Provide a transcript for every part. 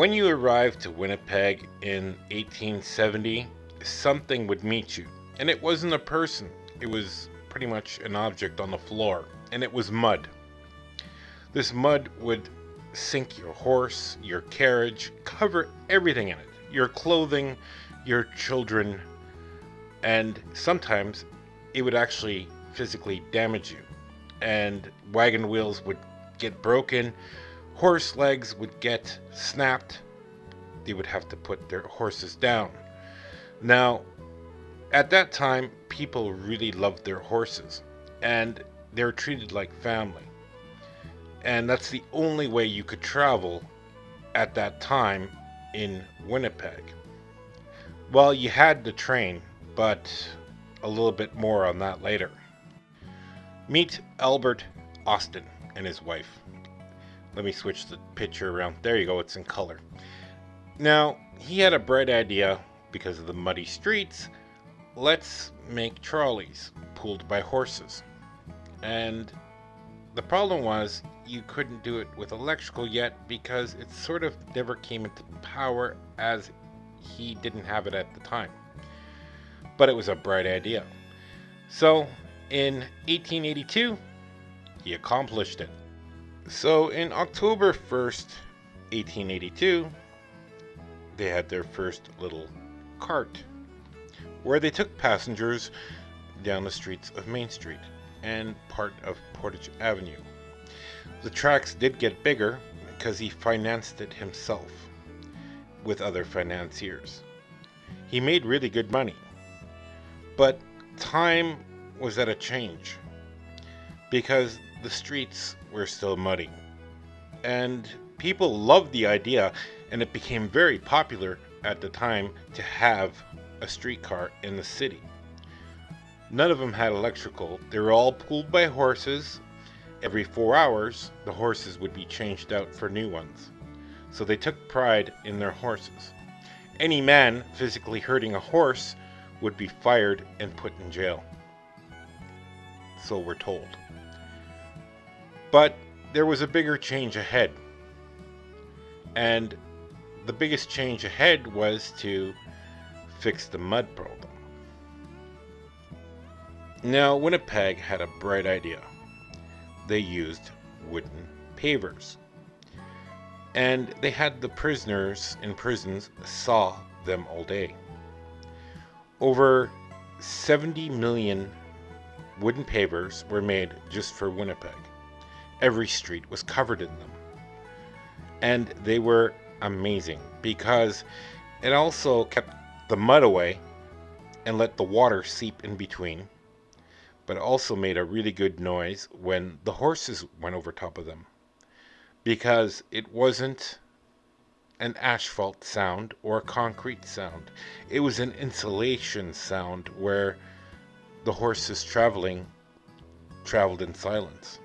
When you arrived to Winnipeg in 1870, something would meet you. And it wasn't a person, it was pretty much an object on the floor, and it was mud. This mud would sink your horse, your carriage, cover everything in it, your clothing, your children, and sometimes it would actually physically damage you. And wagon wheels would get broken, horse legs would get snapped, they would have to put their horses down. Now, at that time, people really loved their horses, and they were treated like family. And that's the only way you could travel at that time in Winnipeg. Well, you had the train, but a little bit more on that later. Meet Albert Austin and his wife. Let me switch the picture around. There you go, it's in color. Now, he had a bright idea because of the muddy streets. Let's make trolleys pulled by horses. And the problem was you couldn't do it with electrical yet because it sort of never came into power as he didn't have it at the time. But it was a bright idea. So in 1882, he accomplished it. So in October 1st, 1882, they had their first little cart where they took passengers down the streets of Main Street and part of Portage Avenue. The tracks did get bigger because he financed it himself with other financiers. He made really good money, but time was at a change because the streets were still muddy, and people loved the idea, and it became very popular at the time to have a streetcar in the city. None of them had electrical. They were all pulled by horses. Every 4 hours, the horses would be changed out for new ones. So they took pride in their horses. Any man physically hurting a horse would be fired and put in jail. So we're told. But there was a bigger change ahead. And the biggest change ahead was to fix the mud problem. Now, Winnipeg had a bright idea. They used wooden pavers. And they had the prisoners in prisons saw them all day. Over 70 million wooden pavers were made just for Winnipeg. Every street was covered in them. And they were amazing because it also kept the mud away and let the water seep in between, but it also made a really good noise when the horses went over top of them because it wasn't an asphalt sound or a concrete sound. It was an insulation sound where the horses traveled in silence.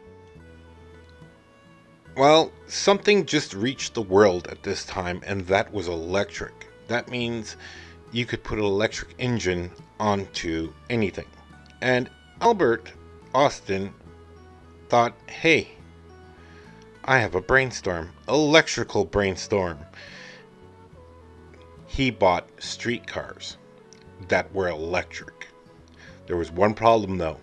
Well, something just reached the world at this time, and that was electric. That means you could put an electric engine onto anything. And Albert Austin thought, hey, I have a brainstorm, electrical brainstorm. He bought streetcars that were electric. There was one problem though.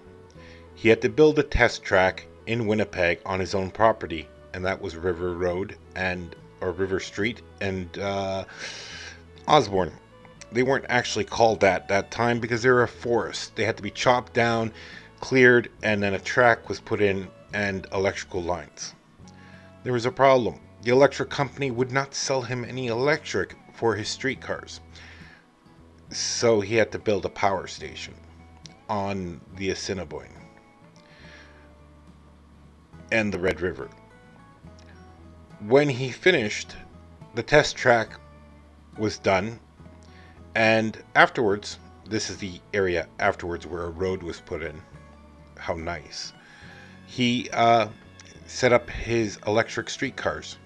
He had to build a test track in Winnipeg on his own property, and that was River Road or River Street and Osborne. They weren't actually called that time because they were a forest. They had to be chopped down, cleared, and then a track was put in and electrical lines. There was a problem. The electric company would not sell him any electric for his streetcars. So he had to build a power station on the Assiniboine and the Red River. When he finished, the test track was done, and afterwards, this is the area afterwards where a road was put in. How nice. He set up his electric streetcars.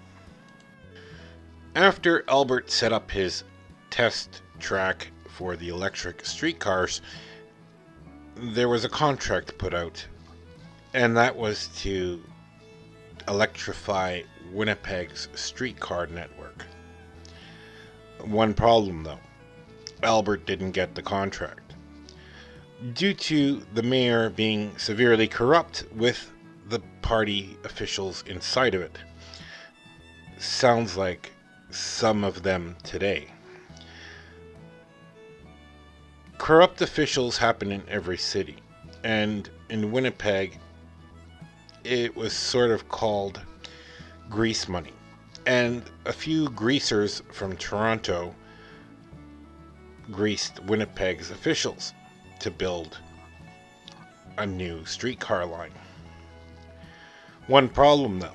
After Albert set up his test track for the electric streetcars, there was a contract put out, and that was to electrify Winnipeg's streetcar network. One problem though, Albert didn't get the contract due to the mayor being severely corrupt with the party officials inside of it. Sounds like some of them today. Corrupt officials happen in every city, and in Winnipeg, it was sort of called grease money. And a few greasers from Toronto greased Winnipeg's officials to build a new streetcar line. One problem though,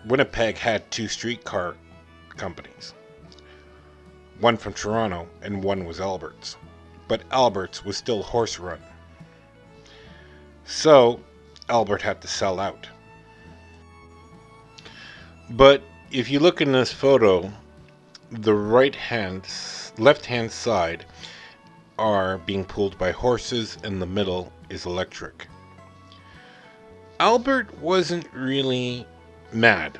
Winnipeg had two streetcar companies. One from Toronto and one was Albert's. But Albert's was still horse run. So Albert had to sell out. But if you look in this photo, the left hand side are being pulled by horses and the middle is electric. Albert wasn't really mad.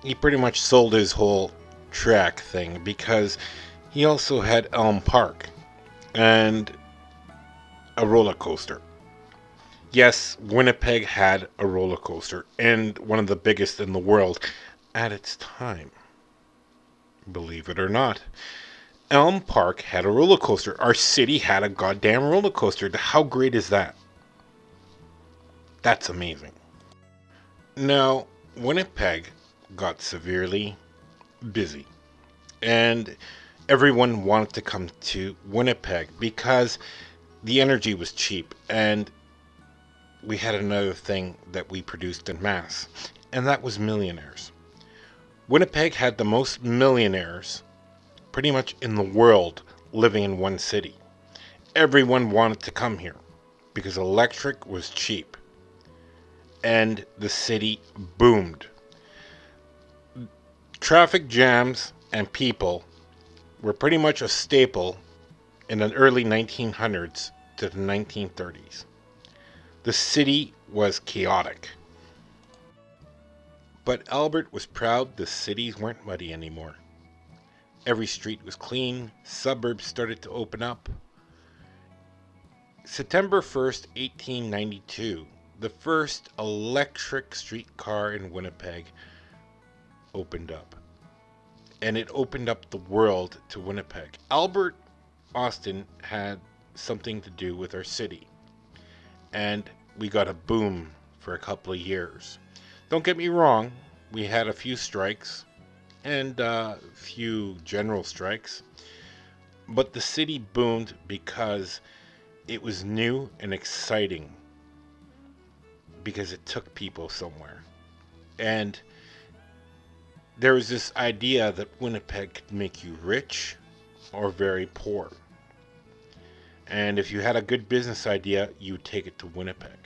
He pretty much sold his whole track thing because he also had Elm Park and a roller coaster. Yes, Winnipeg had a roller coaster, and one of the biggest in the world at its time. Believe it or not. Elm Park had a roller coaster. Our city had a goddamn roller coaster. How great is that? That's amazing. Now, Winnipeg got severely busy, and everyone wanted to come to Winnipeg because the energy was cheap, and we had another thing that we produced in mass, and that was millionaires. Winnipeg had the most millionaires pretty much in the world living in one city. Everyone wanted to come here because electric was cheap, and the city boomed. Traffic jams and people were pretty much a staple in the early 1900s to the 1930s. The city was chaotic. But Albert was proud the cities weren't muddy anymore. Every street was clean, suburbs started to open up. September 1st, 1892, the first electric streetcar in Winnipeg opened up. And it opened up the world to Winnipeg. Albert Austin had something to do with our city. And we got a boom for a couple of years. Don't get me wrong, we had a few strikes and a few general strikes, but the city boomed because it was new and exciting, because it took people somewhere. And there was this idea that Winnipeg could make you rich or very poor. And if you had a good business idea, you would take it to Winnipeg.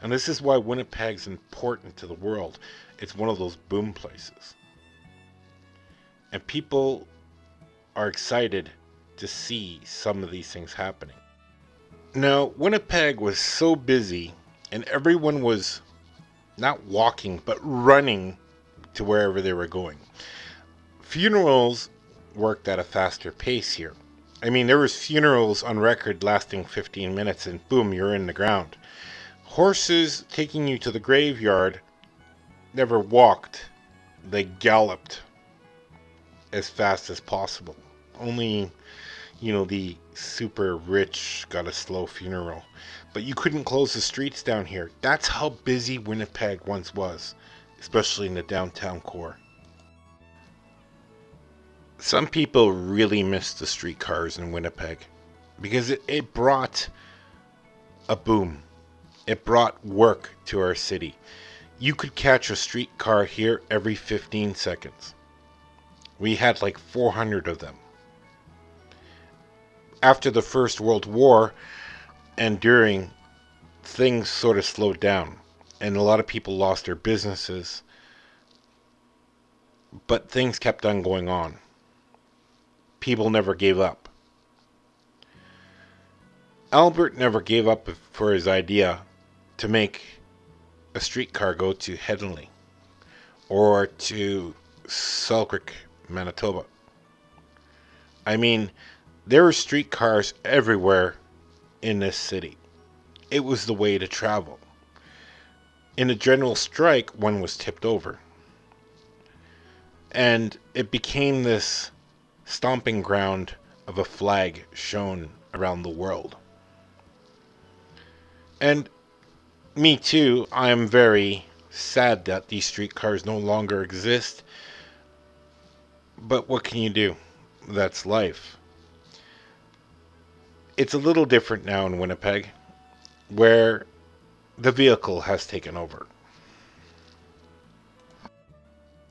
And this is why Winnipeg's important to the world. It's one of those boom places. And people are excited to see some of these things happening. Now, Winnipeg was so busy, and everyone was not walking, but running to wherever they were going. Funerals worked at a faster pace here. I mean, there was funerals on record lasting 15 minutes, and boom, you're in the ground. Horses taking you to the graveyard never walked. They galloped as fast as possible. Only, the super rich got a slow funeral. But you couldn't close the streets down here. That's how busy Winnipeg once was, especially in the downtown core. Some people really miss the streetcars in Winnipeg because it brought a boom. It brought work to our city. You could catch a streetcar here every 15 seconds. We had like 400 of them. After the First World War and during, things sort of slowed down, and a lot of people lost their businesses, but things kept on going on. People never gave up. Albert never gave up for his idea to make a streetcar go to Headingley or to Selkirk, Manitoba. I mean, there were streetcars everywhere in this city. It was the way to travel. In a general strike, one was tipped over. And it became this stomping ground of a flag shown around the world. And me too, I am very sad that these streetcars no longer exist. But what can you do? That's life. It's a little different now in Winnipeg, where the vehicle has taken over.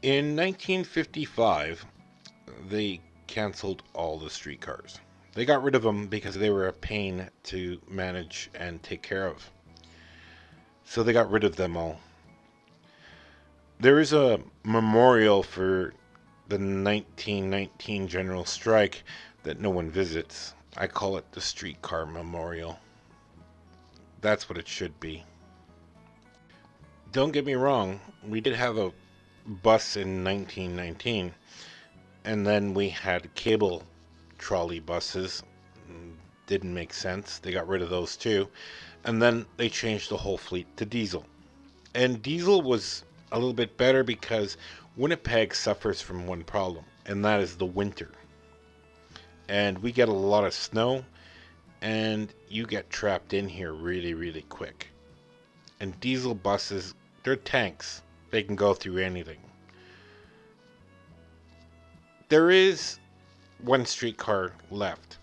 In 1955, they canceled all the streetcars. They got rid of them because they were a pain to manage and take care of. So they got rid of them all. There is a memorial for the 1919 general strike that no one visits. I call it the Streetcar Memorial. That's what it should be. Don't get me wrong, we did have a bus in 1919, and then we had cable trolley buses. Didn't make sense. They got rid of those too. And then they changed the whole fleet to diesel. And diesel was a little bit better because Winnipeg suffers from one problem, and that is the winter. And we get a lot of snow, and you get trapped in here really, really quick. And diesel buses, they're tanks. They can go through anything. There is one streetcar left,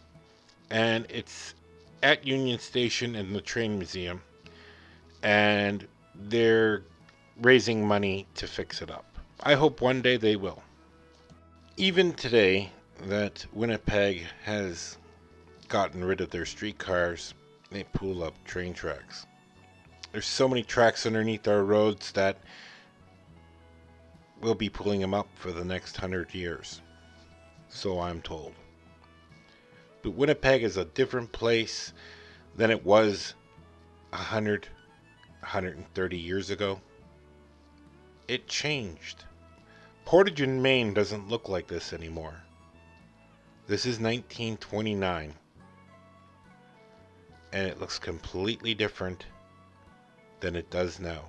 and it's at Union Station in the train museum, and they're raising money to fix it up. I hope one day they will. Even today that Winnipeg has gotten rid of their streetcars, they pull up train tracks. There's so many tracks underneath our roads that we'll be pulling them up for the next 100 years. So I'm told. But Winnipeg is a different place than it was 100, 130 years ago. It changed. Portage in Maine doesn't look like this anymore. This is 1929. And it looks completely different than it does now.